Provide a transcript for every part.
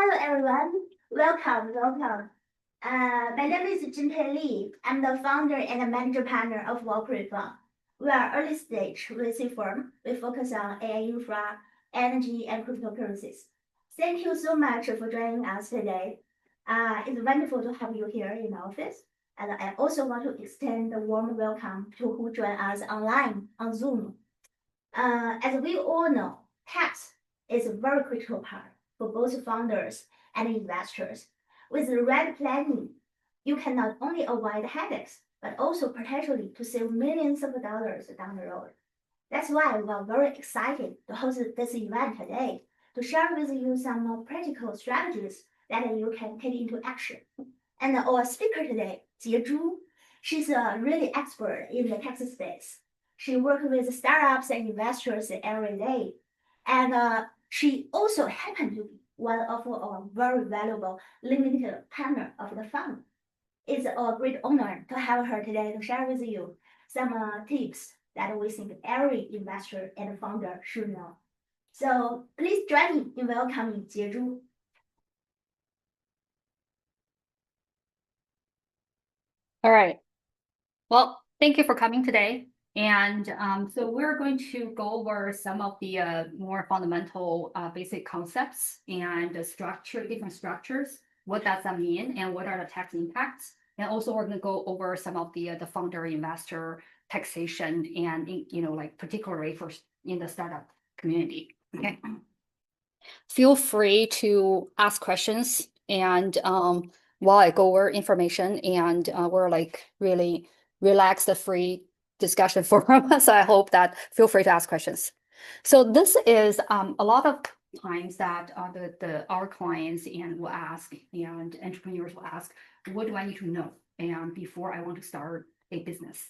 Hello, everyone. Welcome. My name is Jie Li. I'm the founder and manager partner of Valkyrie Fund. We are early stage VC firm. We focus on AI infra, energy, and cryptocurrencies. Thank you so much for joining us today. It's wonderful to have you here in the office. And I also want to extend a warm welcome to who join us online on Zoom. As we all know, tax is a very critical part for both founders and investors. With the right planning, you can not only avoid headaches, but also potentially to save millions of dollars down the road. That's why we are very excited to host this event today to share with you some more practical strategies that you can take into action. And our speaker today, Jie Zhu, she's a really expert in the tax space. She works with startups and investors every day. And she also happened to be one of our very valuable limited partner of the fund. It's a great honor to have her today to share with you some tips that we think every investor and founder should know. So please join me in welcoming Jie Zhu. All right. Well, thank you for coming today. And so we're going to go over some of the more fundamental basic concepts and different structures. What does that mean, and what are the tax impacts? And also, we're going to go over some of the founder investor taxation and like particularly for in the startup community. Okay. Feel free to ask questions, and while I go over information, and we're like really relaxed, free discussion forum. So I hope that feel free to ask questions. So this is a lot of times that our clients and will ask, and entrepreneurs will ask, what do I need to know and before I want to start a business?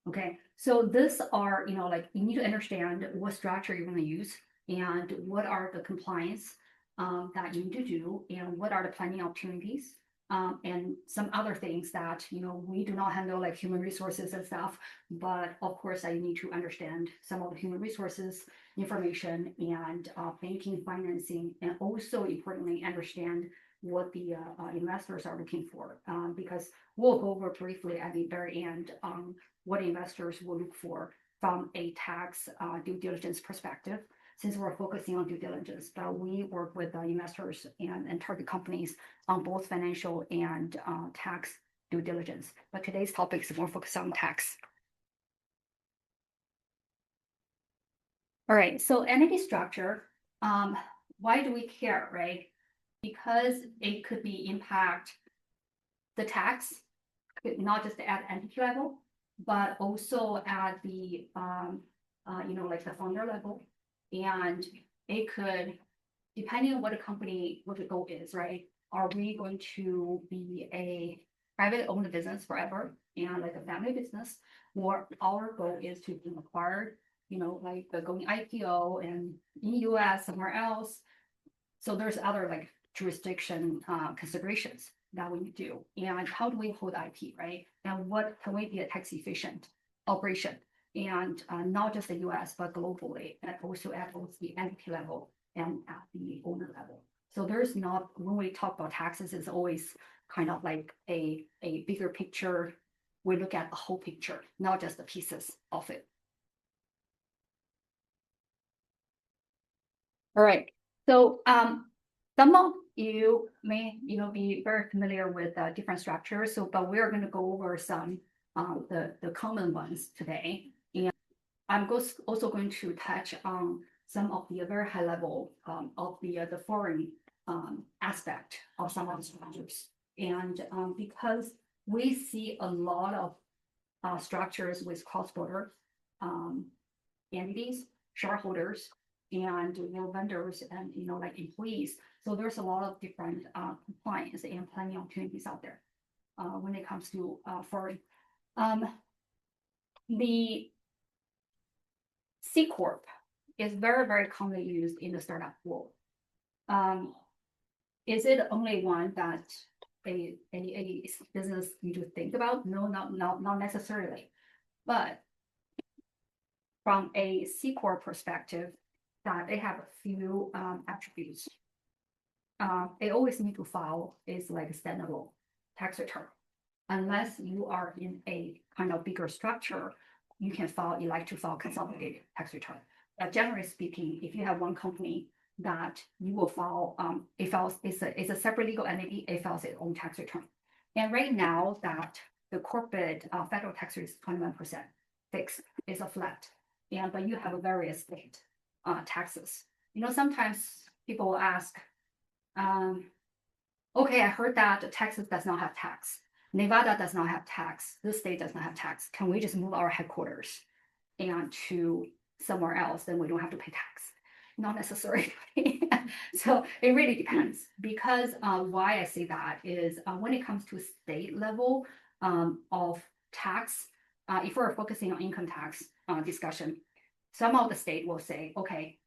Okay, so this are like you need to understand what structure you're going to use and what are the compliance that you need to do and what are the planning opportunities. And some other things that we do not handle, like human resources and stuff, but of course I need to understand some of the human resources information and banking, financing, and also importantly understand what the investors are looking for, because we'll go over briefly at the very end what investors will look for from a tax due diligence perspective. Since we're focusing on due diligence, but we work with investors and target companies on both financial and tax due diligence. But today's topic is more focused on tax. All right, so entity structure, why do we care, right? Because it could be impact the tax, not just at entity level, but also at the, like the founder level. And it could, depending on what the goal is, right? Are we going to be a private owned business forever and like a family business, or our goal is to be acquired, like going IPO and in US somewhere else. So there's other like jurisdiction considerations that we do. And how do we hold IP, right? And what can we be a tax efficient operation? And not just the US, but globally, and also at both the entity level and at the owner level. So there's not, when we talk about taxes, it's always kind of like a bigger picture. We look at the whole picture, not just the pieces of it. All right. So some of you may be very familiar with different structures. So, but we're going to go over some the common ones today. And I'm also going to touch on some of the very high level of the foreign aspect of some of the structures. And because we see a lot of structures with cross-border entities, shareholders, and vendors, and like employees. So there's a lot of different compliance and planning opportunities out there when it comes to foreign. The C Corp is very, very commonly used in the startup world. Is it only one that a business need to think about? No, not necessarily. But from a C Corp perspective, that they have a few attributes. they always need to file is like a standalone tax return. Unless you are in a kind of bigger structure, you can elect to file consolidated tax return. But generally speaking, if you have one company that you will file, it's a separate legal entity, it files its own tax return. And right now that the corporate federal tax rate is 21% fixed, is a flat. But you have a various state taxes. Sometimes people will ask, okay, I heard that Texas does not have tax. Nevada does not have tax. This state does not have tax. Can we just move our headquarters and to somewhere else? Then we don't have to pay tax. Not necessarily. So it really depends. Because why I say that is when it comes to state level of tax, if we're focusing on income tax discussion, some of the state will say, okay,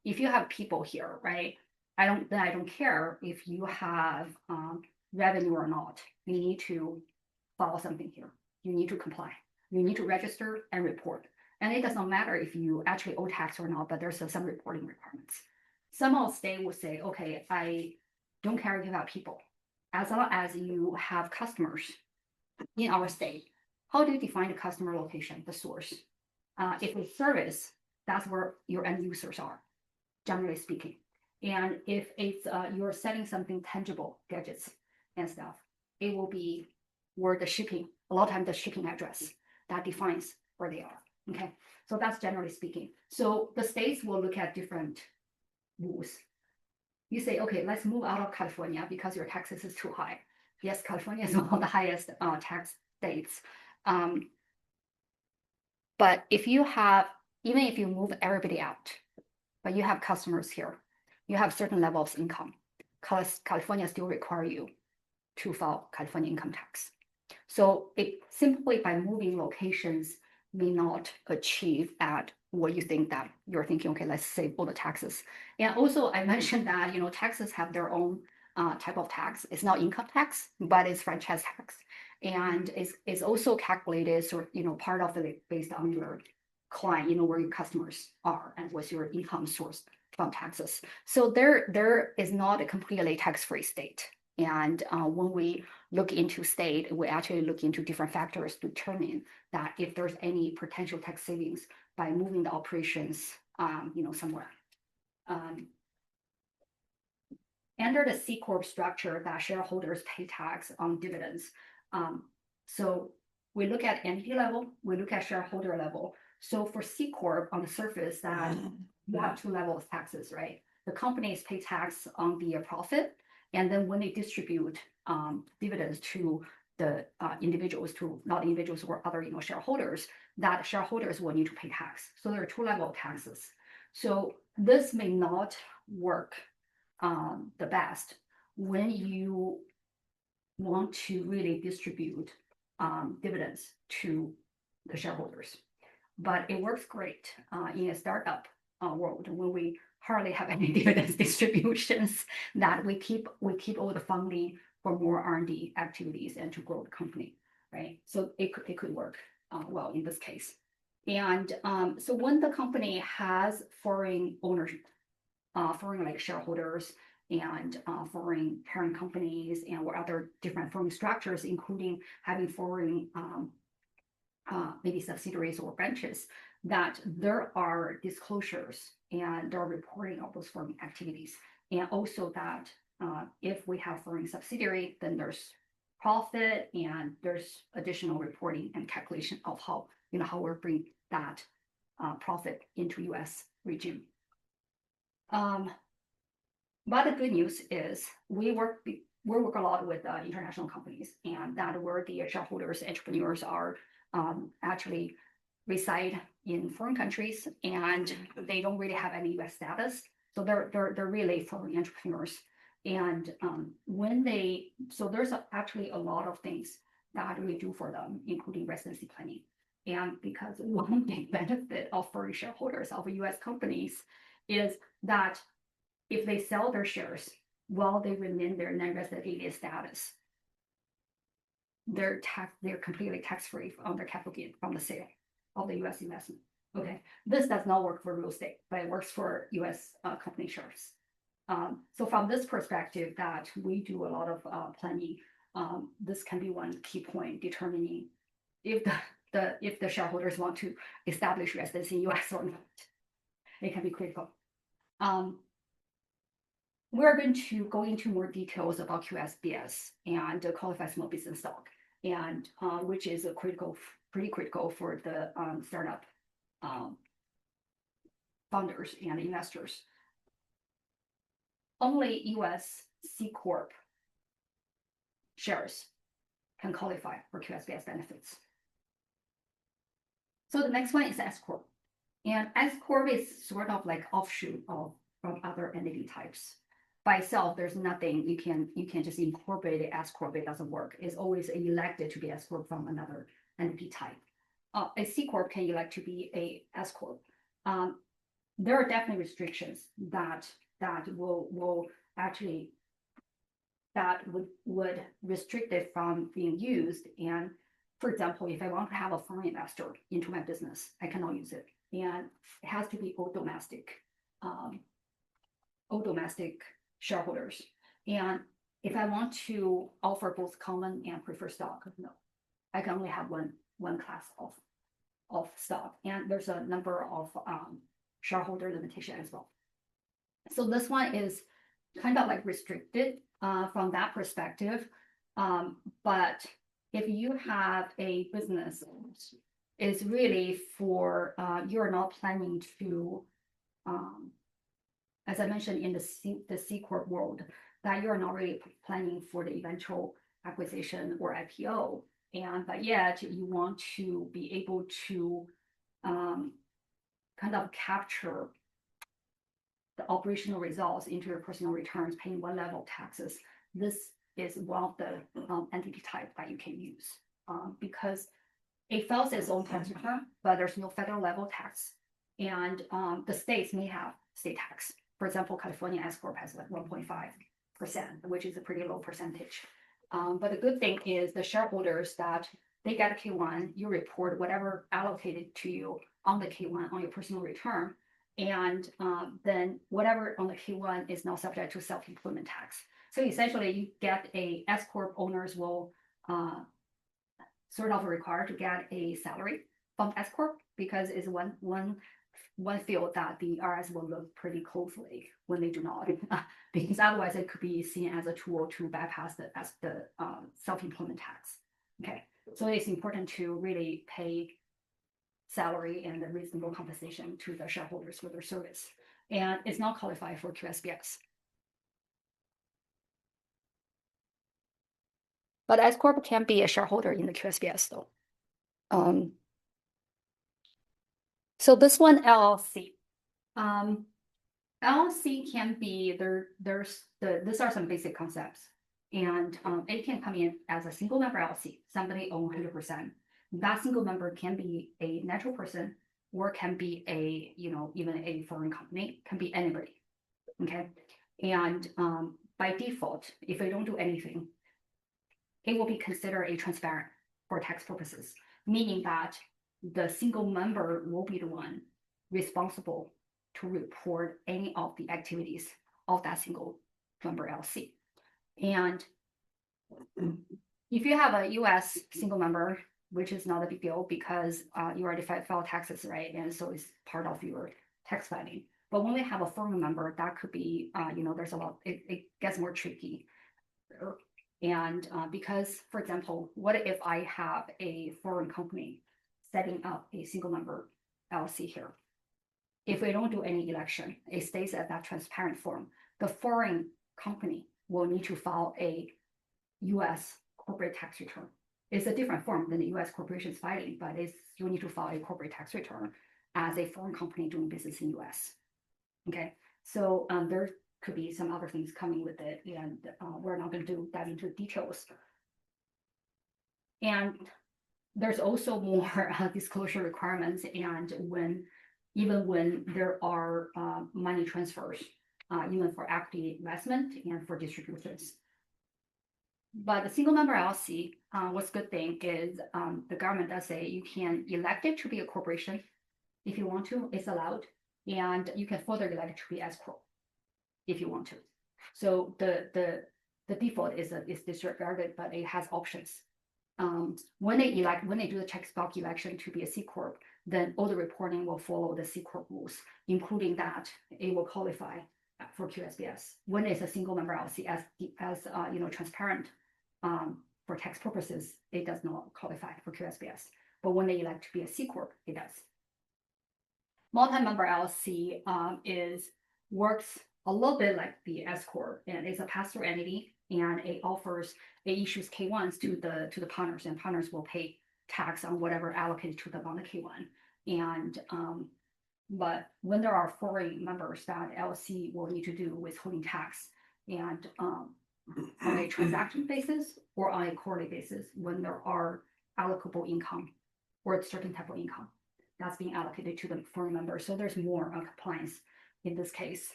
if you have people here, right? I don't care if you have revenue or not. You need to file something here. You need to comply. You need to register and report. And it does not matter if you actually owe tax or not, but there's some reporting requirements. Some of the state will say, okay, I don't care if you have people. As long as you have customers in our state, how do you define the customer location, the source? If it's service, that's where your end users are, generally speaking. And if it's you're selling something tangible, gadgets and stuff, it will be where the shipping, a lot of times the shipping address that defines where they are. Okay, so that's generally speaking. So the states will look at different rules. You say, okay, let's move out of California because your taxes is too high. Yes, California is one of the highest tax states. But if you have, even if you move everybody out, but you have customers here, you have certain level of income, California still require you to file California income tax. So it simply by moving locations may not achieve at what you think that you're thinking, okay, let's save all the taxes. And also I mentioned that, Texas have their own type of tax. It's not income tax, but it's franchise tax. And it's also calculated part of it based on your client, where your customers are and what's your income source from taxes. So there is not a completely tax-free state. And when we look into state, we actually look into different factors to determine that if there's any potential tax savings by moving the operations, somewhere. Under the C Corp structure, that shareholders pay tax on dividends. So we look at entity level, we look at shareholder level. So for C Corp on the surface, that you have two levels of taxes, right? The companies pay tax on the profit, and then when they distribute dividends to the individuals, not individuals or other shareholders, that shareholders will need to pay tax. So there are two levels of taxes. So this may not work the best when you want to really distribute dividends to the shareholders. But it works great in a startup world when we hardly have any dividends distributions, that we keep all the funding for more R&D activities and to grow the company, right? So it could work well in this case. And so when the company has foreign ownership, foreign like shareholders and foreign parent companies and or other different foreign structures, including having foreign maybe subsidiaries or branches, that there are disclosures and there are reporting of those foreign activities. And also that if we have foreign subsidiary, then there's profit and there's additional reporting and calculation of how we're bringing that profit into US region. But the good news is we work a lot with international companies, and that where the shareholders, entrepreneurs are actually reside in foreign countries, and they don't really have any US status. So they're really foreign entrepreneurs. And so there's actually a lot of things that we do for them, including residency planning. And because one big benefit of foreign shareholders of US companies is that if they sell their shares while they remain their non-resident status, they're completely tax-free on their capital gain from the sale of the US investment. Okay, this does not work for real estate, but it works for US company shares. So from this perspective that we do a lot of planning, this can be one key point determining if the shareholders want to establish residence in US or not. It can be critical. We're going to go into more details about QSBS and qualified small business stock, and which is pretty critical for the startup founders and investors. Only US C Corp shares can qualify for QSBS benefits. So the next one is S Corp. And S Corp is sort of like offshoot from other entity types. By itself, there's nothing you can just incorporate it as Corp. It doesn't work. It's always elected to be S Corp from another entity type. A C Corp can elect to be a S Corp. There are definitely restrictions that will actually would restrict it from being used. And for example, if I want to have a foreign investor into my business, I cannot use it. And it has to be all domestic shareholders. And if I want to offer both common and preferred stock, no, I can only have one class of stock. And there's a number of shareholder limitation as well. So this one is kind of like restricted from that perspective. But if you have a business, it's really for you're not planning to, as I mentioned in the C Corp world, that you're not really planning for the eventual acquisition or IPO, but yet you want to be able to kind of capture the operational results into your personal returns, paying one level of taxes. This is one of the entity type that you can use because it files its own tax return, but there's no federal level tax. And the states may have state tax. For example, California S Corp has like 1.5%, which is a pretty low percentage. But the good thing is the shareholders that they get a K1, you report whatever allocated to you on the K1 on your personal return. And then whatever on the K1 is now subject to self-employment tax. So essentially you get a S Corp owners will sort of required to get a salary from S Corp because it's one field that the IRS will look pretty closely when they do not, because otherwise it could be seen as a tool to bypass the self-employment tax. Okay, so it's important to really pay salary and a reasonable compensation to the shareholders for their service, and it's not qualified for QSBS. But S Corp can be a shareholder in the QSBS though. So this one LLC. LLC can be these are some basic concepts, and it can come in as a single member LLC, somebody own 100%. That single member can be a natural person or can be a even a foreign company, can be anybody. Okay, and by default, if they don't do anything, it will be considered a transparent for tax purposes, meaning that the single member will be the one responsible to report any of the activities of that single member LLC. And if you have a US single member, which is not a big deal because you already file taxes, right? And so it's part of your tax filing. But when we have a foreign member, that could be, there's a lot, it gets more tricky. And because, for example, what if I have a foreign company setting up a single member LLC here? If we don't do any election, it stays at that transparent form. The foreign company will need to file a US corporate tax return. It's a different form than the US corporation's filing, but you need to file a corporate tax return as a foreign company doing business in US. Okay, so there could be some other things coming with it, and we're not going to dive into details. And there's also more disclosure requirements, and even when there are money transfers, even for equity investment and for distributions. But the single member LLC, what's good thing is the government does say you can elect it to be a corporation if you want to, it's allowed, and you can further elect it to be S Corp. if you want to. So the default is disregarded, but it has options. When they do the checkbox election to be a C Corp, then all the reporting will follow the C Corp rules, including that it will qualify for QSBS. When it's a single member LLC as transparent for tax purposes, it does not qualify for QSBS. But when they elect to be a C Corp, it does. Multi-member LLC works a little bit like the S Corp, and it's a pass-through entity, and it issues K1s to the partners, and partners will pay tax on whatever allocated to them on the K1. And but when there are foreign members, that LLC will need to do withholding tax, and on a transaction basis or on a quarterly basis when there are allocable income or a certain type of income that's being allocated to the foreign members. So there's more compliance in this case.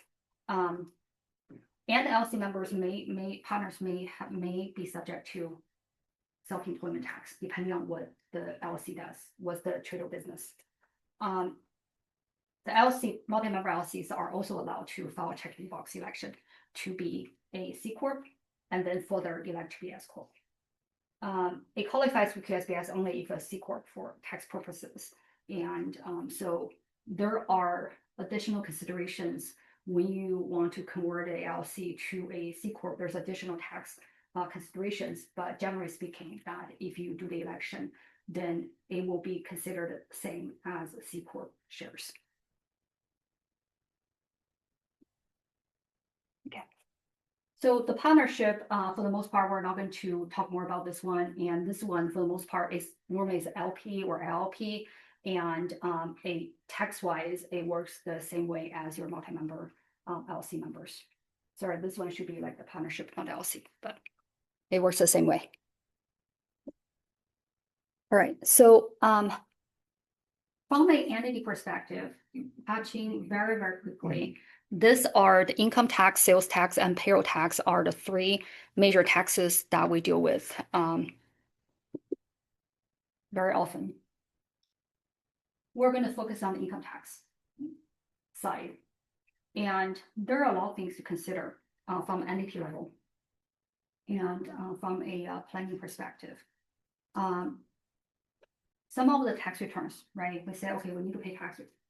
And LLC members partners may be subject to self-employment tax, depending on what the LLC does, what's the trade or business. The multi-member LLCs are also allowed to file a checkbox election to be a C Corp, and then further elect to be S Corp. It qualifies for QSBS only if a C Corp for tax purposes. And so there are additional considerations when you want to convert a LLC to a C Corp. There's additional tax considerations, but generally speaking, that if you do the election, then it will be considered the same as C Corp shares. Okay. So the partnership, for the most part, we're not going to talk more about this one. And this one, for the most part, is normally LP or LLP. And tax-wise, it works the same way as your multi-member LLC members. Sorry, this one should be like the partnership, not LLC, but it works the same way. All right, so from an entity perspective, touching very, very quickly, these are the income tax, sales tax, and payroll tax are the three major taxes that we deal with very often. We're going to focus on the income tax side. And there are a lot of things to consider from an entity level and from a planning perspective. Some of the tax returns, right? We say, okay, we need to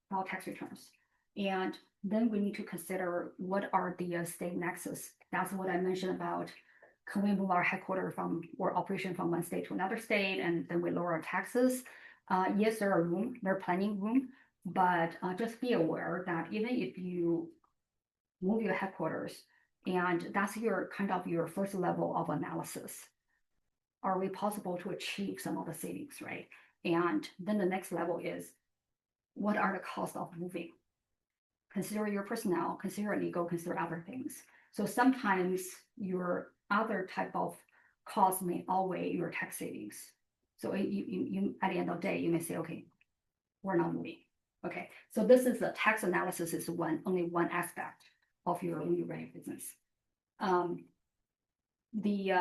file tax returns. And then we need to consider what are the state nexus. That's what I mentioned about, can we move our headquarters or operation from one state to another state, and then we lower our taxes? Yes, there are planning room, but just be aware that even if you move your headquarters, and that's your first level of analysis, are we possible to achieve some of the savings, right? And then the next level is, what are the costs of moving? Consider your personnel, consider legal, consider other things. So sometimes your other type of costs may outweigh your tax savings. So you at the end of the day, you may say, okay, we're not moving. Okay, so this is the tax analysis is only one aspect of your when you run your business. The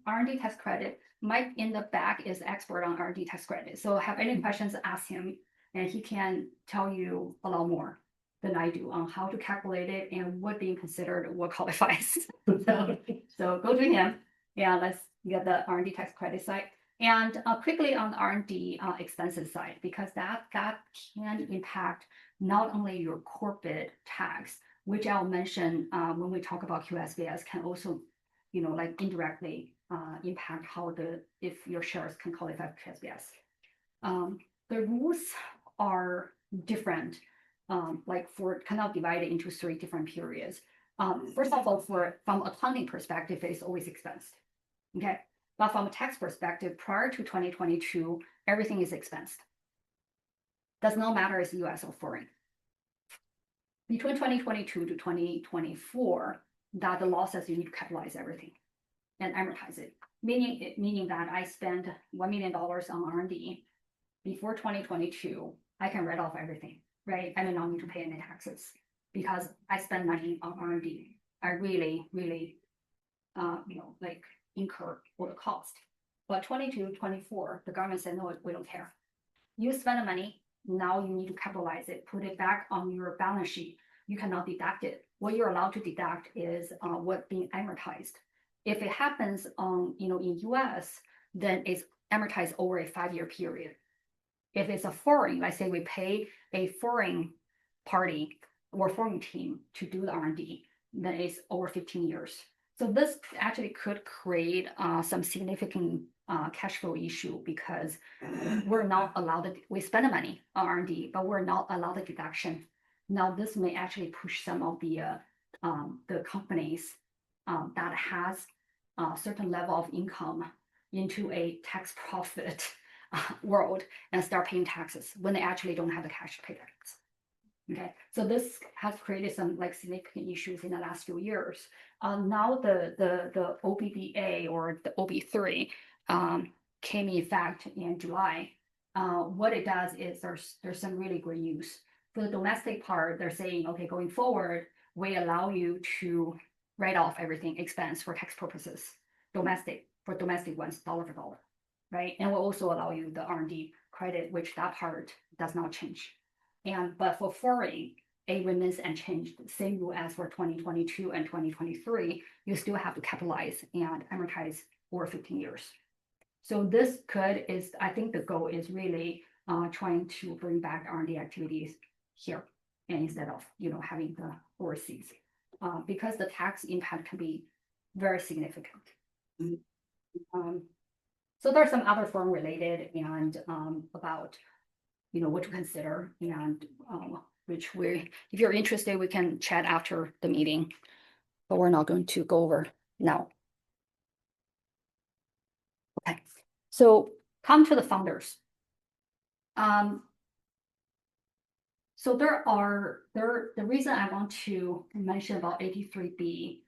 R&D tax credit, Mike in the back is expert on R&D tax credit. So have any questions, ask him, and he can tell you a lot more than I do on how to calculate it and what being considered, what qualifies. So go to him. Yeah, let's get the R&D tax credit side. And quickly on the R&D expenses side, because that can impact not only your corporate tax, which I'll mention when we talk about QSBS, can also, like indirectly impact if your shares can qualify for QSBS. The rules are different, like for kind of divided into 3 different periods. First of all, from accounting perspective, it's always expensed. Okay. But from a tax perspective, prior to 2022, everything is expensed. Does not matter if it's US or foreign. Between 2022 to 2024, that the law says you need to capitalize everything and amortize it. Meaning that I spend $1 million on R&D before 2022, I can write off everything, right? I do not need to pay any taxes because I spend money on R&D. I really, really, incur all the cost. But 22, 24, the government said, no, we don't care. You spend the money, now you need to capitalize it, put it back on your balance sheet you cannot deduct it. What you're allowed to deduct is what being amortized. If it happens on, in US, then it's amortized over a 5-year period. If it's a foreign, let's say we pay a foreign party or foreign team to do the R&D, then it's over 15 years. So this actually could create some significant cash flow issue because we're not allowed we spend the money on R&D, but we're not allowed the deduction. Now this may actually push some of the companies that has a certain level of income into a tax profit world and start paying taxes when they actually don't have the cash to pay tax. Okay, so this has created some significant issues in the last few years. Now the OBBA or the OB3 came in effect in July. What it does is there's some really great news. For the domestic part, they're saying, okay, going forward, we allow you to write off everything expense for tax purposes, domestic ones, dollar for dollar, right? And we'll also allow you the R&D credit, which that part does not change. But for foreign, it remains unchanged. Same rule as for 2022 and 2023, you still have to capitalize and amortize over 15 years. So this I think the goal is really trying to bring back R&D activities here, and instead of having the overseas, because the tax impact can be very significant. So there's some other foreign related and about what to consider, and which if you're interested, we can chat after the meeting, but we're not going to go over now. Okay, so come to the founders. So the reason I want to mention about 83B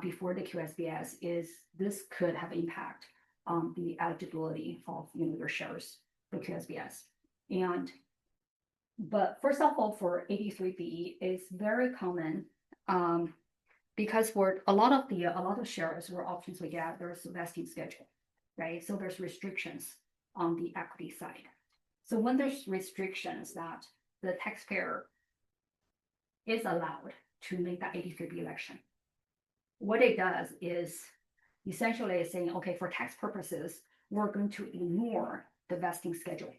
before the QSBS is this could have impact on the eligibility of your shares for QSBS. But first of all, for 83B, it's very common because for a lot of shares or options we get, there's a vesting schedule, right? So there's restrictions on the equity side. So when there's restrictions that the taxpayer is allowed to make that 83B election, what it does is essentially saying, okay, for tax purposes, we're going to ignore the vesting schedule.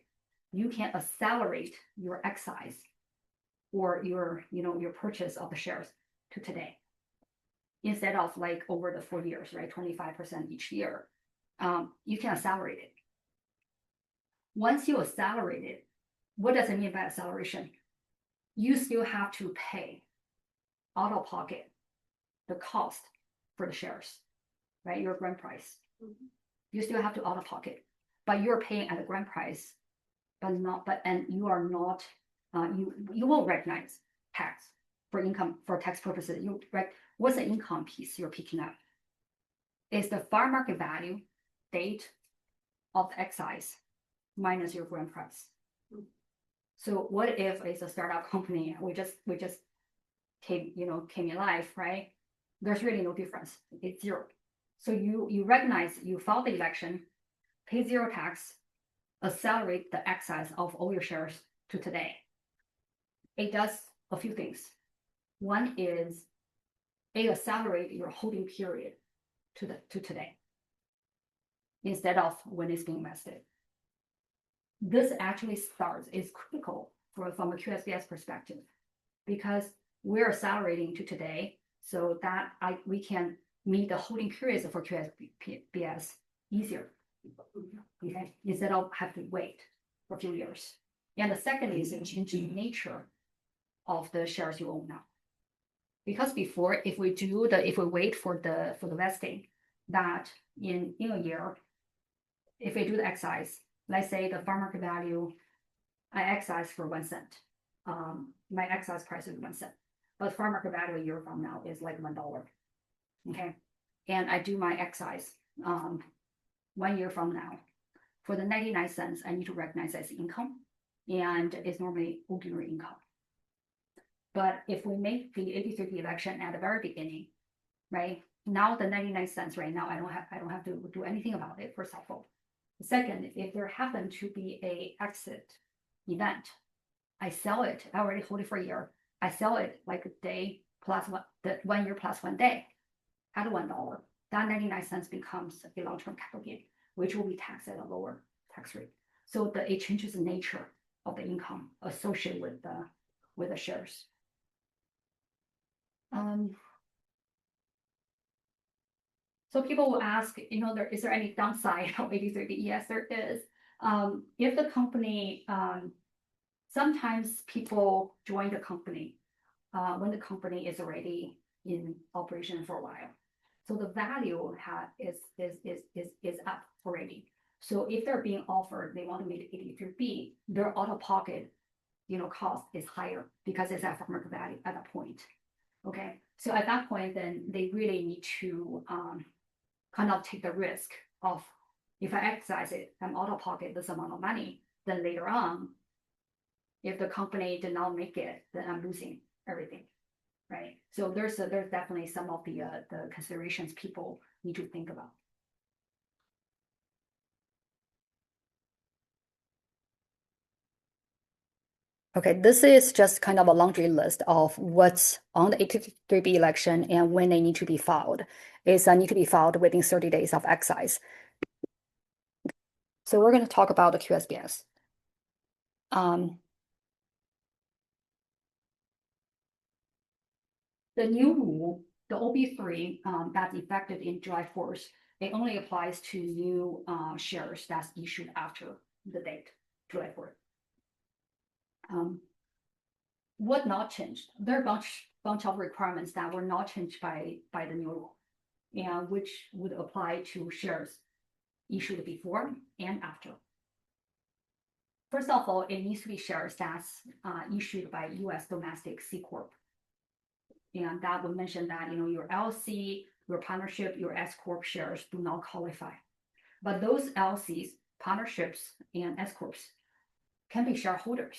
You can accelerate your excise or your purchase of the shares to today, instead of over the 4 years, right? 25% each year. You can accelerate it. Once you accelerate it, what does it mean by acceleration? You still have to pay out of pocket the cost for the shares, right? Your grant price. You still have to out of pocket, but you're paying at the grant price. And you are not, you won't recognize tax for income for tax purposes. What's the income piece you're picking up? It's the fair market value date of the excise minus your grant price. So what if it's a startup company? We just came in life, right? There's really no difference. It's zero. So you recognize you filed the election, pay zero tax, accelerate the excise of all your shares to today. It does a few things. One is it accelerates your holding period to today instead of when it's being vested. This actually is critical from a QSBS perspective because we're accelerating to today so that we can meet the holding periods for QSBS easier. Okay, instead of have to wait for a few years. And the second is a change in nature of the shares you own now. Because before, if we wait for the vesting, that in a year, if we do the excise, let's say the fair market value, I excise for 1 cent. My excise price is 1 cent, but fair market value a year from now is $1. Okay, and I do my excise 1 year from now. For the 99 cents, I need to recognize as income, and it's normally ordinary income. But if we make the 83B election at the very beginning, right? Now the 99 cents right now, I don't have to do anything about it, first of all. Second, if there happened to be a exit event, I sell it, I already hold it for a year. I sell it like a day plus one, the 1 year plus 1 day at $1. That 99 cents becomes a long-term capital gain, which will be taxed at a lower tax rate. So it changes the nature of the income associated with the shares. So people will ask, is there any downside of 83B? Yes, there is. If the company, sometimes people join the company when the company is already in operation for a while. So the value is up already. So if they're being offered, they want to make 83B, their out-of-pocket, cost is higher because it's at market value at that point. Okay, so at that point, then they really need to kind of take the risk of, if I exercise it, I'm out of pocket this amount of money, then later on, if the company did not make it, then I'm losing everything, right? So there's definitely some of the considerations people need to think about. Okay, this is just kind of a laundry list of what's on the 83B election and when they need to be filed. It's need to be filed within 30 days of excise. So we're going to talk about the QSBS. The new rule, the OB3, that's effective in July 4th, it only applies to new shares that's issued after the date, July 4th. What not changed? There are a bunch of requirements that were not changed by the new rule, and which would apply to shares issued before and after. First of all, it needs to be shares that's issued by U.S. domestic C Corp. And that would mention that your LLC, your partnership, your S Corp shares do not qualify. But those LLCs, partnerships, and S Corps can be shareholders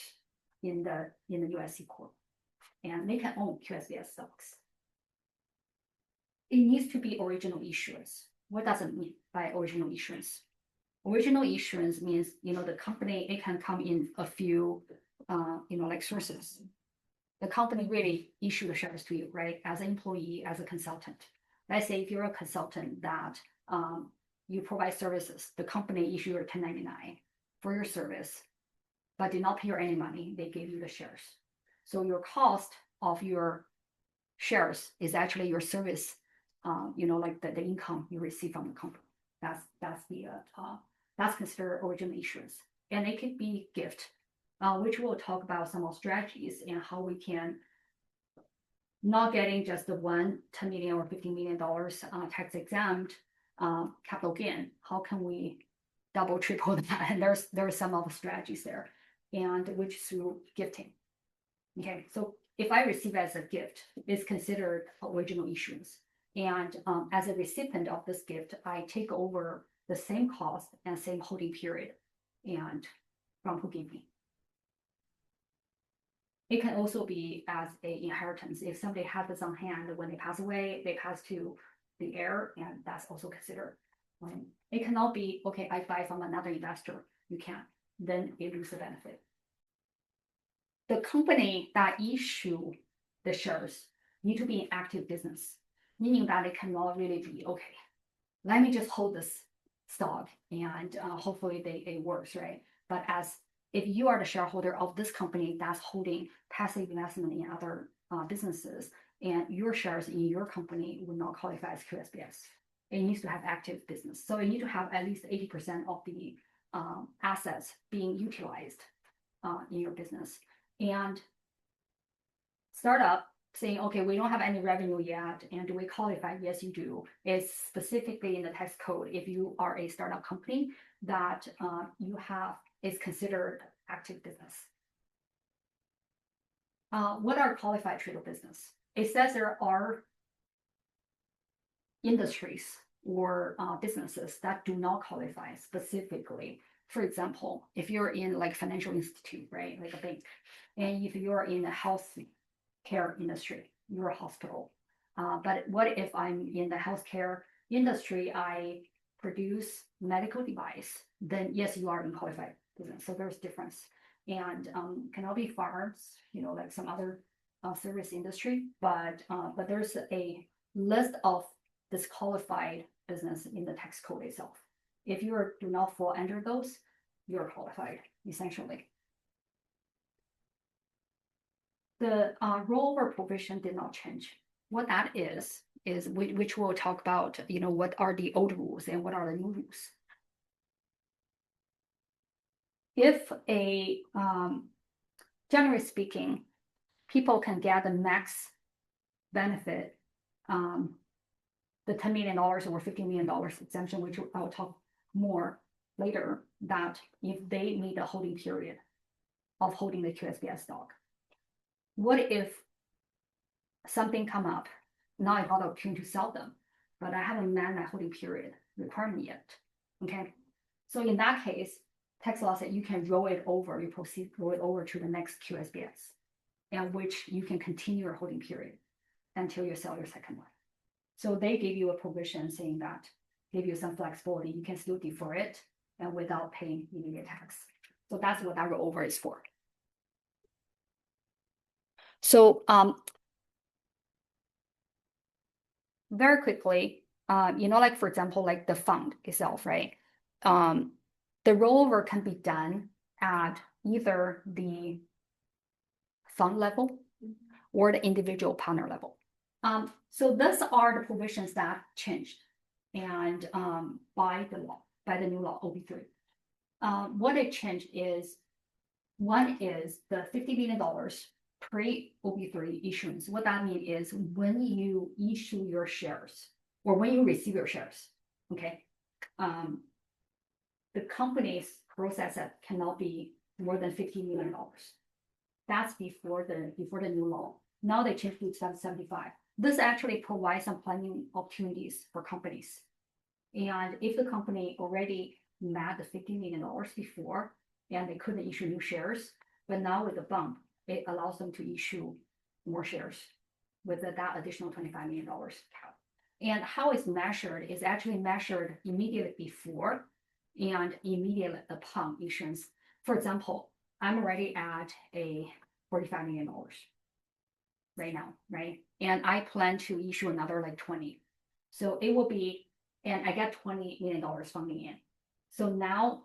in the U.S. C Corp, and they can own QSBS stocks. It needs to be original issuance. What does it mean by original issuance? Original issuance means the company, it can come in a few like sources. The company really issue the shares to you, right? As an employee, as a consultant. Let's say if you're a consultant that you provide services, the company issue your 1099 for your service, but did not pay you any money, they gave you the shares. So your cost of your shares is actually your service, like the income you receive from the company. That's considered original issuance. And it could be gift, which we'll talk about some of strategies and how we can not getting just the $10 million or $15 million tax exempt capital gain. How can we double, triple that? And there are some of the strategies there, and which through gifting. Okay, so if I receive it as a gift, it's considered original issuance. And as a recipient of this gift, I take over the same cost and same holding period and from who gave me. It can also be as an inheritance. If somebody has this on hand, when they pass away, they pass to the heir, and that's also considered. It cannot be, okay, I buy from another investor. You can't. Then you lose the benefit. The company that issue the shares need to be in active business, meaning that it cannot really be, okay, let me just hold this stock and hopefully it works, right? But if you are the shareholder of this company that's holding passive investment in other businesses, and your shares in your company would not qualify as QSBS, it needs to have active business. So it needs to have at least 80% of the assets being utilized in your business. And startup saying, okay, we don't have any revenue yet, and do we qualify? Yes, you do. It's specifically in the tax code. If you are a startup company that is considered active business. What are qualified trade of business? It says there are industries or businesses that do not qualify specifically. For example, if you're in like financial institute, right, like a bank, and if you're in the health care industry, you're a hospital. But what if I'm in the healthcare industry, I produce medical device, then yes, you are in qualified business. So there's difference. And cannot be farms, like some other service industry, but there's a list of disqualified business in the tax code itself. If you do not fall under those, you're qualified, essentially. The rollover provision did not change. What that is which we'll talk about, what are the old rules and what are the new rules. If generally speaking, people can get the max benefit, the $10 million or $15 million exemption, which I'll talk more later, that if they meet a holding period of holding the QSBS stock. What if something come up? Now I got the opportunity to sell them, but I haven't met my holding period requirement yet. Okay, so in that case, tax law said you can roll it over. You roll it over to the next QSBS, and which you can continue your holding period until you sell your second one. So they give you a provision saying that, give you some flexibility. You can still defer it and without paying immediate tax. So that's what that rollover is for. So very quickly, like for example, like the fund itself, right? The rollover can be done at either the fund level or the individual partner level. So those are the provisions that changed, and by the new law OB3. What it changed is, one is the $50 million pre-OB3 issuance. What that means is when you issue your shares or when you receive your shares, okay, the company's gross asset cannot be more than $50 million. That's before the new law. Now they changed to 775. This actually provides some planning opportunities for companies. And if the company already met the $50 million before and they couldn't issue new shares, but now with the bump, it allows them to issue more shares with that additional $25 million cap. And how it's measured is actually measured immediately before and immediately upon issuance. For example, I'm already at a $45 million right now, right? And I plan to issue another like 20. So it will be, and I get $20 million funding in. So now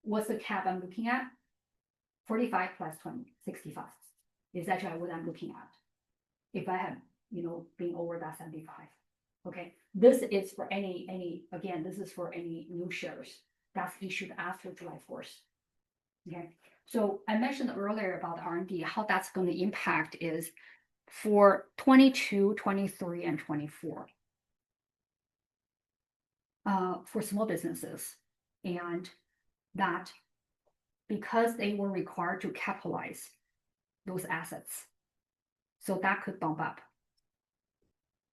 what's the cap I'm looking at? 45 plus 20, 65 is actually what I'm looking at. If I have, been over that 75. Okay, this is for again, this is for any new shares that's issued after July 4th. Okay, so I mentioned earlier about R&D, how that's going to impact is for 22, 23, and 24. For small businesses, and that because they were required to capitalize those assets, so that could bump up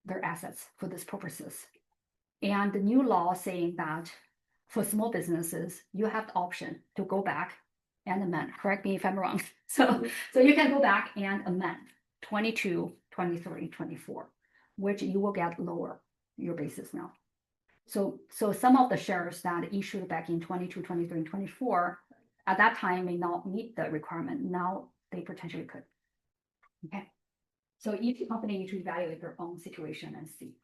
their assets for these purposes. And the new law saying that for small businesses, you have the option to go back and amend. Correct me if I'm wrong. So you can go back and amend 22, 23, 24, which you will get lower your basis now. So some of the shares that issued back in 22, 23, and 24 at that time may not meet the requirement. Now they potentially could. Okay. So each company needs to evaluate their own situation and see.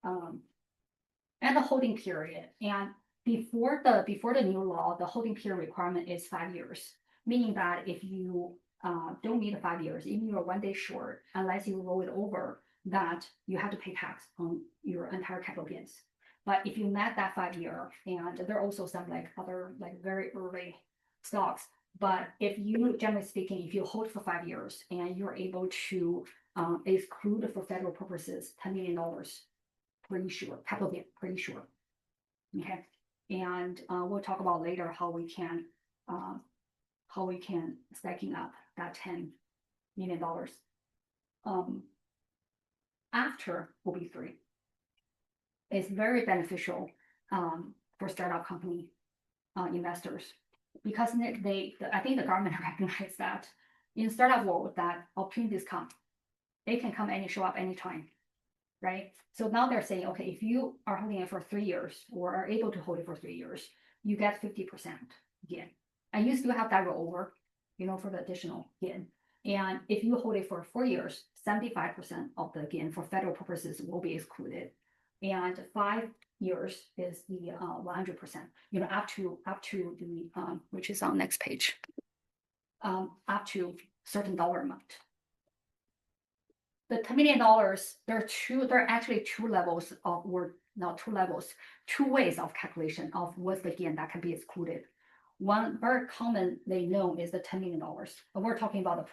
And the holding period. And before the new law, the holding period requirement is 5 years, meaning that if you don't meet the 5 years, even you're 1 day short, unless you roll it over, that you have to pay tax on your entire capital gains. But if you met that 5 year, and there are also some like other like very early stocks, but if you, generally speaking, if you hold for 5 years and you're able to exclude for federal purposes $10 million per issuer, capital gain per issuer, okay, and we'll talk about later how we can stacking up that $10 million after OB3. It's very beneficial for startup company investors, because I think the government recognizes that in startup world that opportunities come. They can come and show up anytime, right? So now they're saying, okay, if you are holding it for 3 years or are able to hold it for 3 years, you get 50% gain. And you still have that rollover, for the additional gain. And if you hold it for 4 years, 75% of the gain for federal purposes will be excluded. And 5 years is the 100%, you know, up to the which is on next page, up to certain dollar amount. The $10 million, there are actually two levels of, or not two levels, two ways of calculation of what's the gain that can be excluded. One very commonly known is the $10 million. We're talking about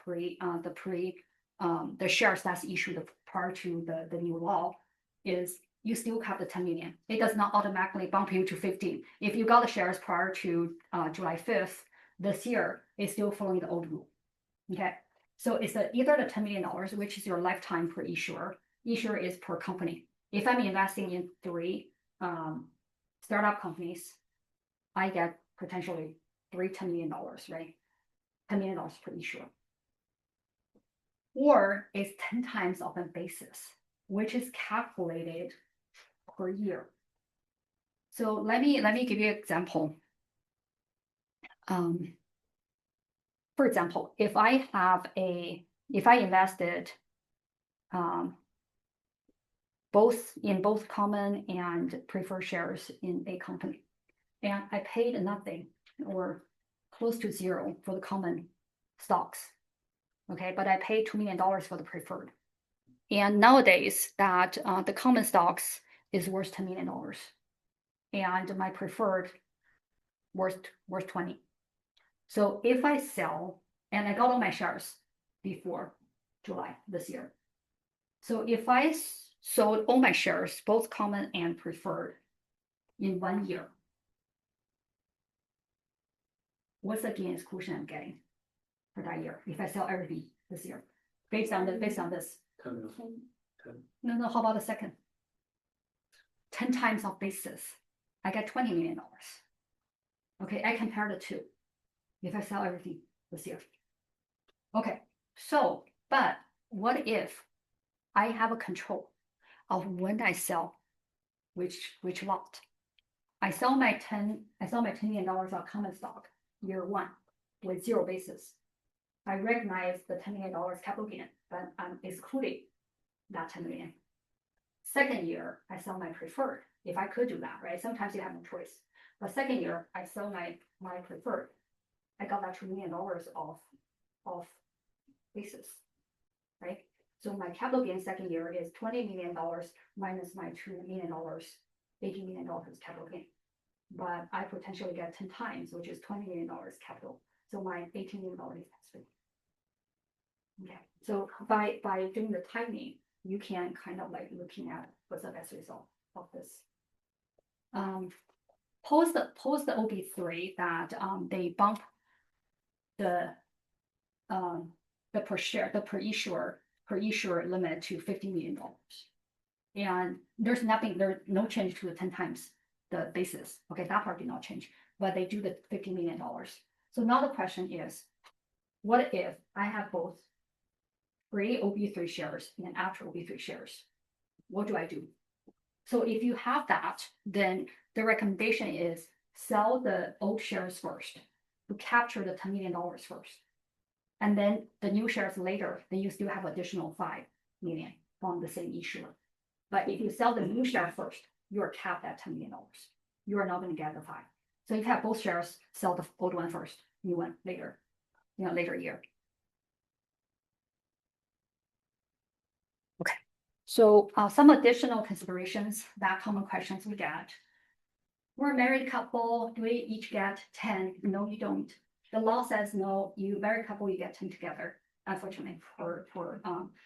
the shares that's issued prior to the new law. Is you still have the 10 million. It does not automatically bump you to 15. If you got the shares prior to July 5th this year, it's still following the old rule. Okay, so it's either the $10 million, which is your lifetime per issuer. Issuer is per company. If I'm investing in 3 startup companies, I get potentially $10 million, right? $10 million per issuer. Or it's 10 times of a basis, which is calculated per year. So let me give you an example. For example, if I invested in both common and preferred shares in a company, and I paid nothing or close to zero for the common stocks, okay, but I paid $2 million for the preferred. And nowadays that the common stocks is worth $10 million, and my preferred worth 20. So if I sell, and I got all my shares before July this year. So if I sold all my shares, both common and preferred, in 1 year, what's the gain exclusion I'm getting for that year if I sell everything this year based on this? 10. No, how about the second? 10 times of basis, I get $20 million. Okay, I compare the two. If I sell everything this year. Okay, so, but what if I have a control of when I sell which lot? I sell my $10 million of common stock year 1 with 0 basis. I recognize the $10 million capital gain, but I'm excluding that 10 million. Second year, I sell my preferred. If I could do that, right? Sometimes you have no choice. But second year, I sell my preferred. I got that $2 million of basis, right? So my capital gain second year is $20 million minus my $2 million, $18 million capital gain. But I potentially get 10 times, which is $20 million capital. So my $18 million is tax-free. Okay, so by doing the timing, you can kind of like looking at what's the best result of this. Post the OB3 that they bump the per issuer limit to $50 million, and there's no change to the 10 times the basis. Okay, that part did not change, but they do the $50 million. So now the question is, what if I have both pre-OB3 shares and after OB3 shares? What do I do? So if you have that, then the recommendation is sell the old shares first to capture the $10 million first. And then the new shares later, then you still have additional 5 million from the same issuer. But if you sell the new share first, you are capped at $10 million. You are not going to get the 5. So if you have both shares, sell the old one first, new one later, later year. Okay. So some additional considerations that common questions we get. We're a married couple. Do we each get 10? No, you don't. The law says no. You married couple, you get 10 together. Unfortunately,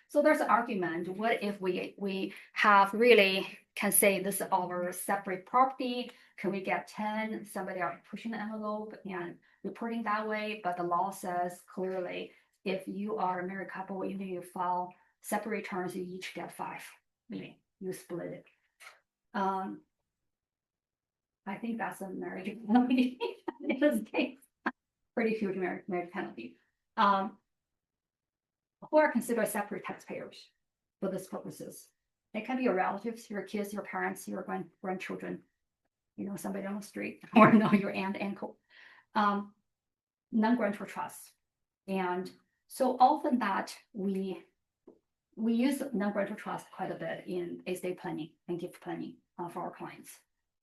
so there's an argument. What if we have really can say this is our separate property? Can we get 10? Somebody are pushing the envelope and reporting that way, but the law says clearly if you are a married couple, even if you file separate returns, you each get 5. Meaning you split it. I think that's a marriage penalty in this case. Pretty huge marriage penalty. Who are considered separate taxpayers for this purposes? It can be your relatives, your kids, your parents, your grandchildren, somebody on the street, or your aunt, uncle. Non-grantor trusts. And So often that we use non-grantor trust quite a bit in estate planning and gift planning for our clients.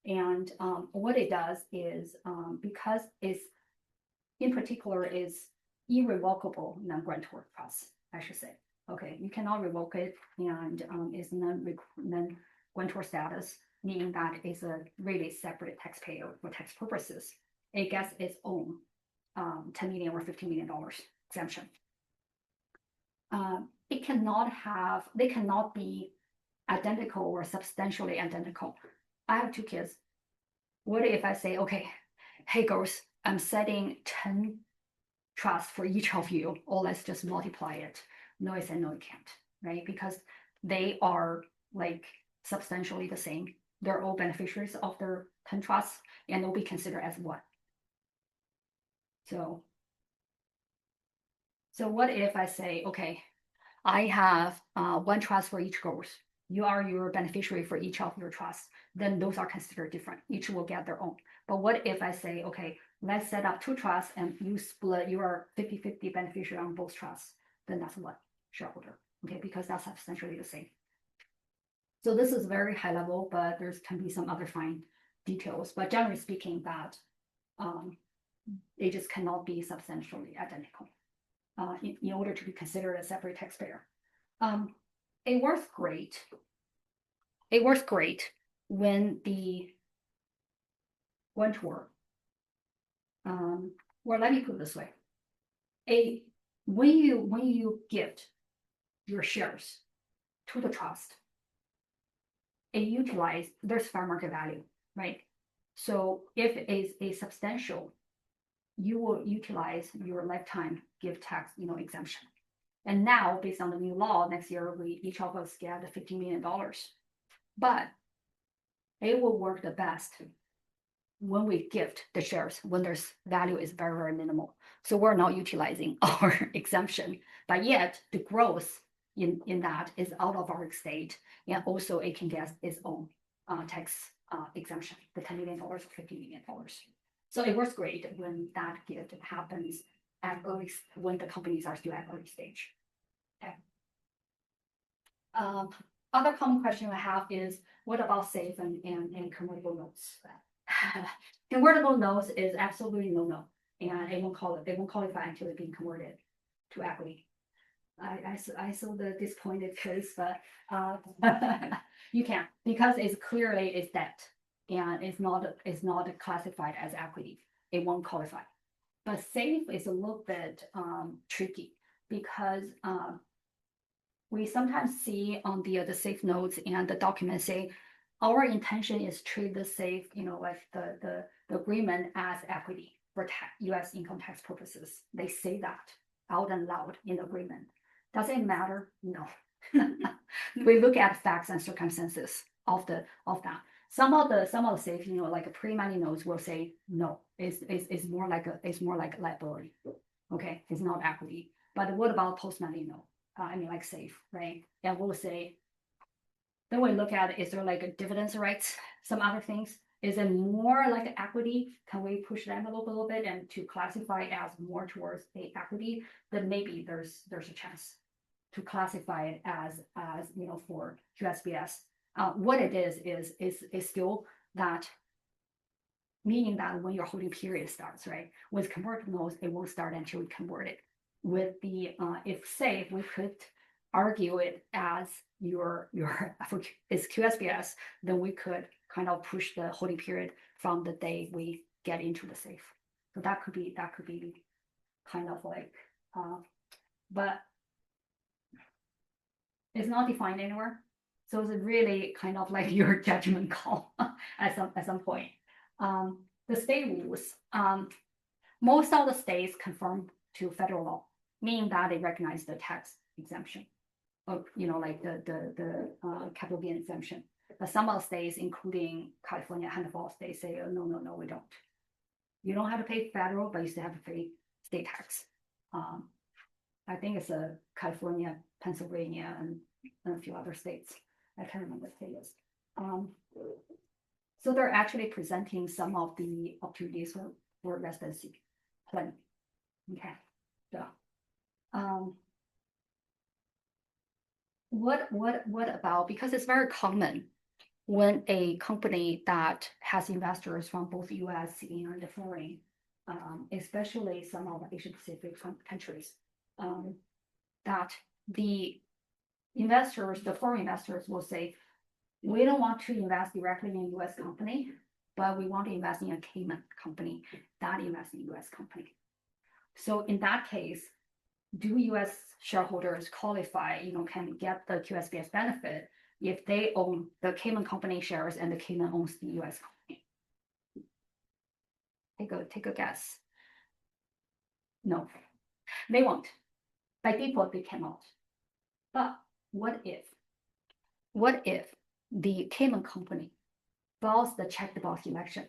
And what it does is because it's in particular is irrevocable non-grantor trust, I should say. Okay, you cannot revoke it, and it's non-grantor status, meaning that it's a really separate taxpayer for tax purposes. It gets its own $10 million or $15 million exemption. They cannot be identical or substantially identical. I have 2 kids. What if I say, okay, hey girls, I'm setting 10 trusts for each of you, or let's just multiply it. No, I said, no, you can't, right? Because they are like substantially the same. They're all beneficiaries of their 10 trusts, and they'll be considered as one. So what if I say, okay, I have 1 trust for each girls. You are your beneficiary for each of your trusts. Then those are considered different. Each will get their own. But what if I say, okay, let's set up 2 trusts and you split, you are 50-50 beneficiary on both trusts. Then that's 1 shareholder, okay, because that's essentially the same. So this is very high level, but there can be some other fine details. But generally speaking, that they just cannot be substantially identical in order to be considered a separate taxpayer. It works great. It works great when the grantor, well, let me put it this way. When you gift your shares to the trust, there's fair market value, right? So if it is a substantial, you will utilize your lifetime gift tax, exemption. And now, based on the new law, next year each of us get $15 million. But it will work the best when we gift the shares, when there's value is very, very minimal. So we're not utilizing our exemption, but yet the growth in that is out of our estate, and also it can get its own tax exemption, the $10 million or $50 million. So it works great when that gift happens at when the companies are still at early stage. Okay. Other common question I have is, what about SAFE and convertible notes? Convertible notes is absolutely no, and it won't qualify until it's being converted to equity. I saw the disappointed case, but you can't, because it's clearly debt and it's not classified as equity. It won't qualify. But SAFE is a little bit tricky because we sometimes see on the SAFE notes and the documents say our intention is treat the SAFE, like the agreement as equity for U.S. income tax purposes. They say that out and loud in the agreement. Does it matter? No. We look at facts and circumstances of that. Some of the SAFE, like a pre-money notes will say no. It's more like a liability. Okay, it's not equity. But what about post-money note? Like SAFE, right? And we'll say, then we look at, is there like a dividends rights, some other things? Is it more like equity? Can we push the envelope a little bit and to classify as more towards the equity? Then maybe there's a chance to classify it as for QSBS. What it is still that, meaning that when your holding period starts, right? With convertible notes, it won't start until we convert it. With the if SAFE, we could argue it as it's QSBS, then we could kind of push the holding period from the day we get into the SAFE. So that could be kind of like, but it's not defined anywhere. So it's really kind of like your judgment call at some point. The state rules, most of the states conform to federal law, meaning that they recognize the tax exemption, or like the capital gain exemption. But some of the states, including California, handful of states, say, oh, no, we don't. You don't have to pay federal, but you still have to pay state tax. I think it's California, Pennsylvania, and a few other states. I can't remember what state it is. So they're actually presenting some of the opportunities for residency planning. Okay, so what about, because it's very common when a company that has investors from both US and foreign, especially some of the Asia Pacific countries, that the investors, the foreign investors will say, we don't want to invest directly in a US company, but we want to invest in a Cayman company that invests in a US company. So in that case, do US shareholders qualify, can get the QSBS benefit if they own the Cayman company shares and the Cayman owns the US company? Take a guess. No, they won't. By default, they cannot. But what if the Cayman company files the check the box election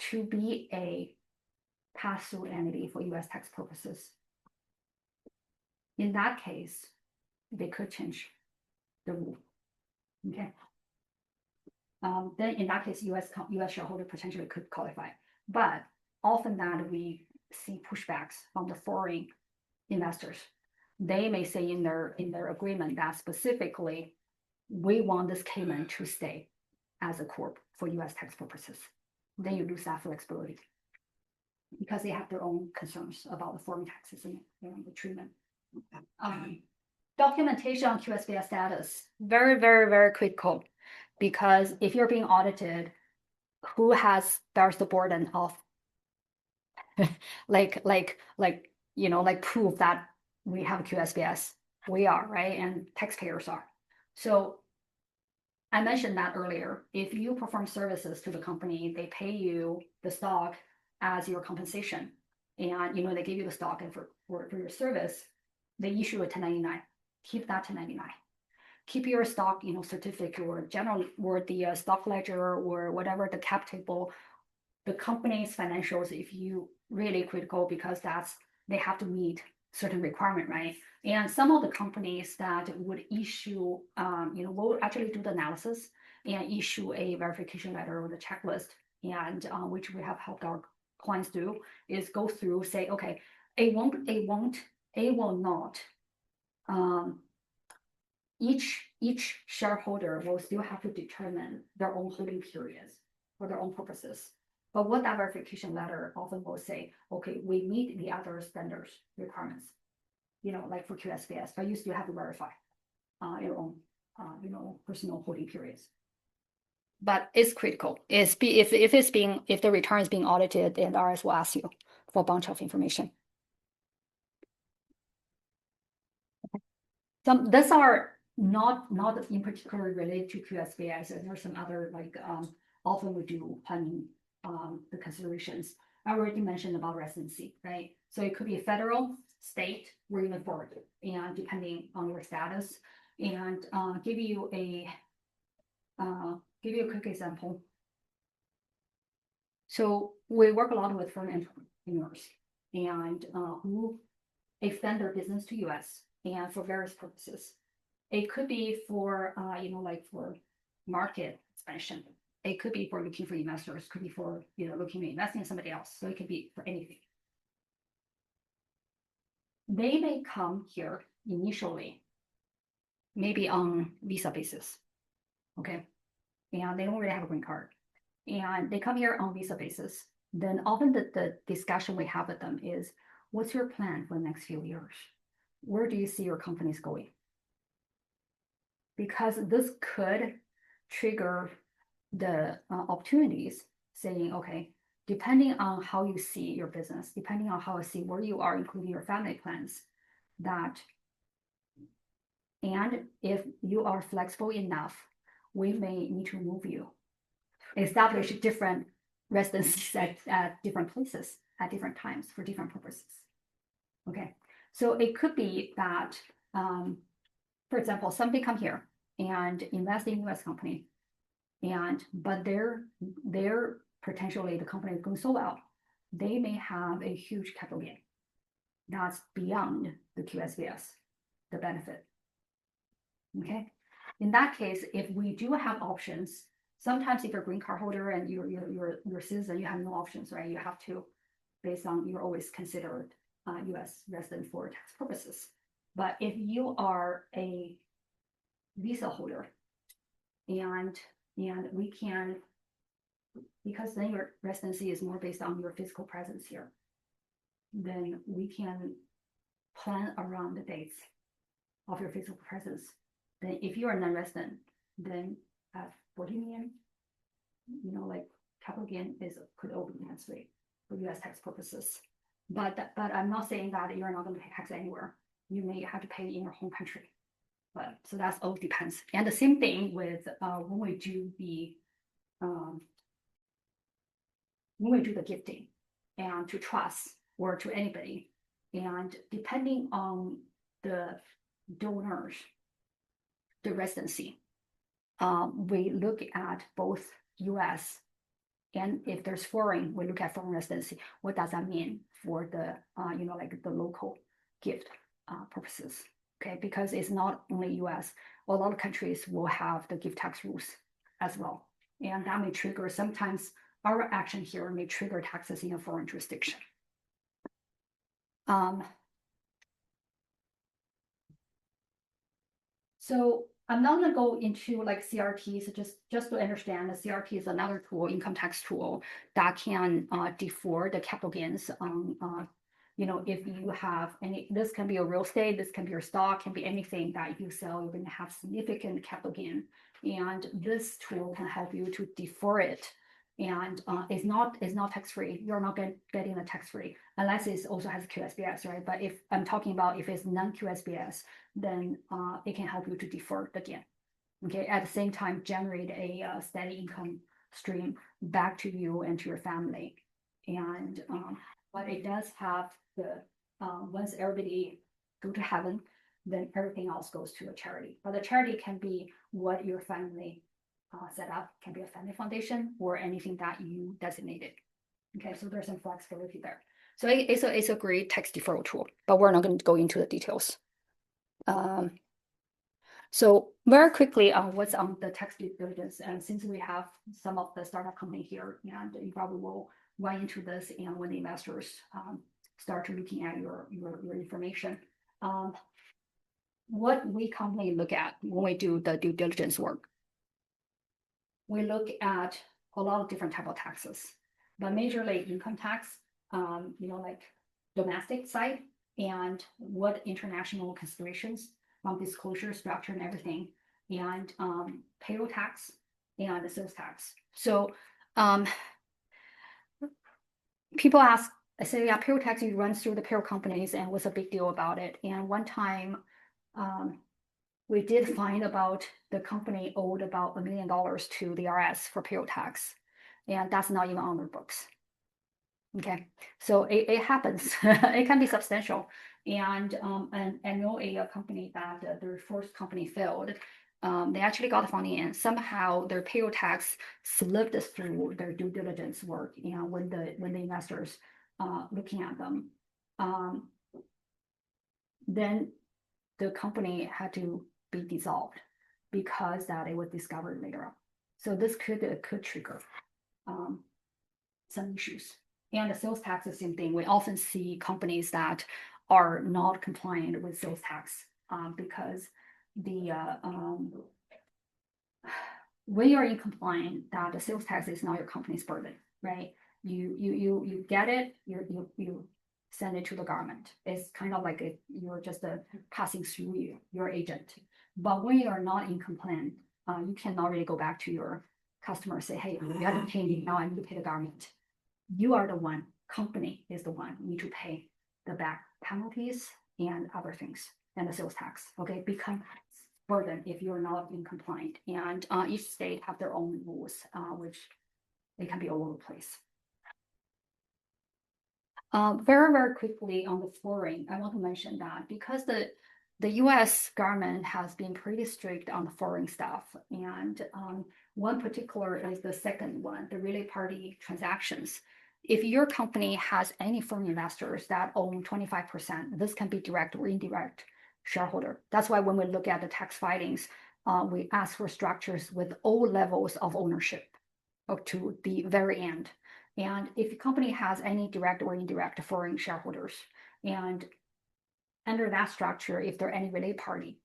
to be a pass-through entity for US tax purposes? In that case, they could change the rule. Okay. Then in that case, US shareholder potentially could qualify. But often that we see pushbacks from the foreign investors. They may say in their agreement that specifically, we want this Cayman to stay as a corp for US tax purposes. Then you lose that flexibility because they have their own concerns about the foreign taxes and the treatment. Documentation on QSBS status, very, very, very critical, because if you're being audited, who bears the burden of like proof that we have QSBS? We are, right? And taxpayers are. So I mentioned that earlier. If you perform services to the company, they pay you the stock as your compensation, and they give you the stock and for your service, they issue a 1099. Keep that 1099. Keep your stock, certificate or the stock ledger or whatever, the cap table, the company's financials, if you really critical, because they have to meet certain requirement, right? And some of the companies that would issue, will actually do the analysis and issue a verification letter or the checklist, and which we have helped our clients do, is go through, say, okay, A will not. Each shareholder will still have to determine their own holding periods for their own purposes. But what that verification letter often will say, okay, we meet the other standards requirements, like for QSBS, but you still have to verify your own, personal holding periods. But it's critical. If the return is being audited, the IRS will ask you for a bunch of information. These are not in particular related to QSBS, and there's some other often we do planning the considerations. I already mentioned about residency, right? So it could be federal, state, or even foreign, and depending on your status. And give you a quick example. So we work a lot with foreign entrepreneurs and who extend their business to US and for various purposes. It could be for for market expansion. It could be for looking for investors. Could be for looking at investing in somebody else. So it could be for anything. They may come here initially, maybe on visa basis, okay, and they don't really have a green card, and they come here on visa basis. Then often the discussion we have with them is, what's your plan for the next few years? Where do you see your companies going? Because this could trigger the opportunities, saying, okay, depending on how you see your business, depending on how you see where you are, including your family plans, and if you are flexible enough, we may need to move you, establish different residencies at different places at different times for different purposes. Okay, so it could be that, for example, somebody come here and invest in US company, but they're potentially the company is going so well, they may have a huge capital gain that's beyond the QSBS, the benefit. Okay, in that case, if we do have options, sometimes if you're a green card holder and you're citizen, you have no options, right? You have to, based on, you're always considered US resident for tax purposes. But if you are a visa holder and we can, because then your residency is more based on your physical presence here, then we can plan around the dates of your physical presence. Then if you are non-resident, then at 40 million, like capital gain could all be tax-free for US tax purposes. But I'm not saying that you're not going to pay tax anywhere. You may have to pay in your home country. But so that's all depends. And the same thing with when we do the gifting and to trust or to anybody, and depending on the donors, the residency, we look at both US and if there's foreign, we look at foreign residency. What does that mean for the like the local gift purposes? Okay, because it's not only US, a lot of countries will have the gift tax rules as well. And that may trigger, sometimes our action here may trigger taxes in a foreign jurisdiction. So I'm not going to go into like CRTs, just to understand the CRT is another tool, income tax tool that can defer the capital gains on, if you have any, this can be a real estate, this can be your stock, can be anything that you sell, you're going to have significant capital gain. And this tool can help you to defer it. And it's not tax-free. You're not getting a tax-free unless it also has QSBS, right? But if I'm talking about if it's non-QSBS, then it can help you to defer the gain. Okay, at the same time, generate a steady income stream back to you and to your family. And but it does have the once everybody go to heaven, then everything else goes to a charity. But the charity can be what your family set up, can be a family foundation or anything that you designated. Okay, so there's some flexibility there. So it's a great tax deferral tool, but we're not going to go into the details. So very quickly on what's on the tax due diligence, and since we have some of the startup company here, and you probably will run into this, and when the investors start looking at your information, what we commonly look at when we do the due diligence work, we look at a lot of different type of taxes, but majorly income tax, like domestic side, and what international considerations from disclosure structure and everything, and payroll tax and the sales tax. So people ask, I say, yeah, payroll tax, you run through the payroll companies, and what's a big deal about it? And one time, we did find about the company owed about $1 million to the IRS for payroll tax, and that's not even on their books. Okay, so it happens. It can be substantial. And I know a company that their first company failed. They actually got the funding in. Somehow their payroll tax slipped through their due diligence work. And when the investors looking at them, then the company had to be dissolved because that it was discovered later on. So this could trigger some issues. And the sales tax is the same thing. We often see companies that are not compliant with sales tax because the when you're in compliant, that the sales tax is not your company's burden, right? You get it, you send it to the government. It's kind of like you're just passing through your agent. But when you are not in compliant, you cannot really go back to your customer and say, hey, you have to pay me, now I need to pay the government. You are the one, company is the one, need to pay the back penalties and other things, and the sales tax, okay, becomes burden if you're not in compliant. And each state have their own rules, which they can be all over the place. Very, very quickly on the foreign, I want to mention that because the US government has been pretty strict on the foreign stuff. And one particular is the second one, the related party transactions. If your company has any foreign investors that own 25%, this can be direct or indirect shareholder. That's why when we look at the tax filings, we ask for structures with all levels of ownership up to the very end. And if your company has any direct or indirect foreign shareholders, and under that structure, if there are any related party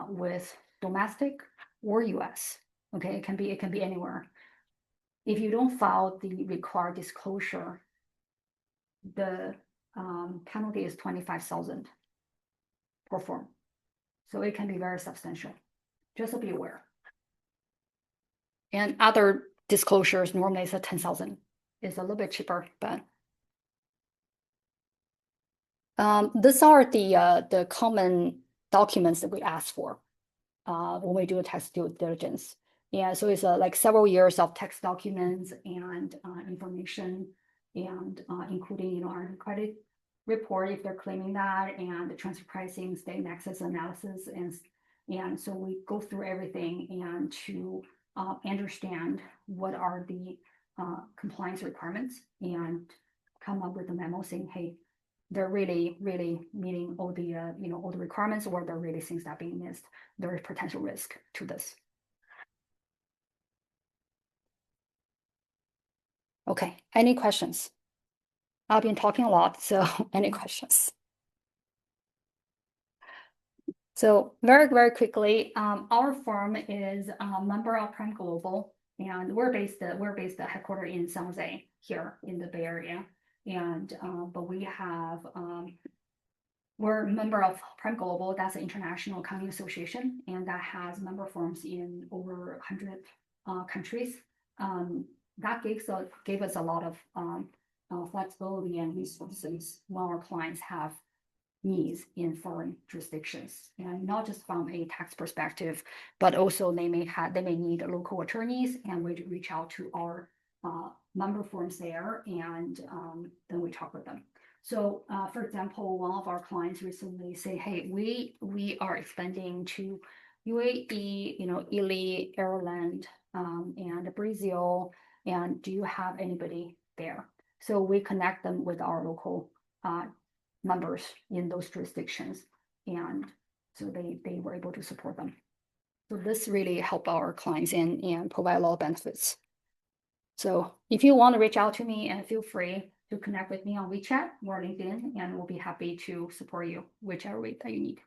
with domestic or US, okay, it can be anywhere. If you don't file the required disclosure, the penalty is 25,000 per form. So it can be very substantial. Just to be aware. And other disclosures normally is 10,000. It's a little bit cheaper, but these are the common documents that we ask for when we do a tax due diligence. Yeah, so it's like several years of tax documents and information, and including our credit report if they're claiming that, and the transfer pricing, state nexus analysis, and so we go through everything and to understand what are the compliance requirements and come up with a memo saying, hey, they're really meeting all the all the requirements, or there are really things that are being missed. There is potential risk to this. Okay, any questions? I've been talking a lot, so any questions? So very quickly, our firm is a member of Prime Global, and we're based headquartered in San Jose here in the Bay Area, and but we have we're a member of Prime Global. That's an international accounting association, and that has member firms in over 100 countries. That gave us a lot of flexibility and resources when our clients have needs in foreign jurisdictions, and not just from a tax perspective, but also they may need local attorneys, and we reach out to our member firms there, and then we talk with them. So, for example, one of our clients recently say, "Hey, we are expanding to UAE, Italy, Ireland, and Brazil, and do you have anybody there?" So we connect them with our local members in those jurisdictions, and so they were able to support them. So this really helped our clients and provide a lot of benefits. So if you want to reach out to me, and feel free to connect with me on WeChat or LinkedIn, and we'll be happy to support you whichever way that you need.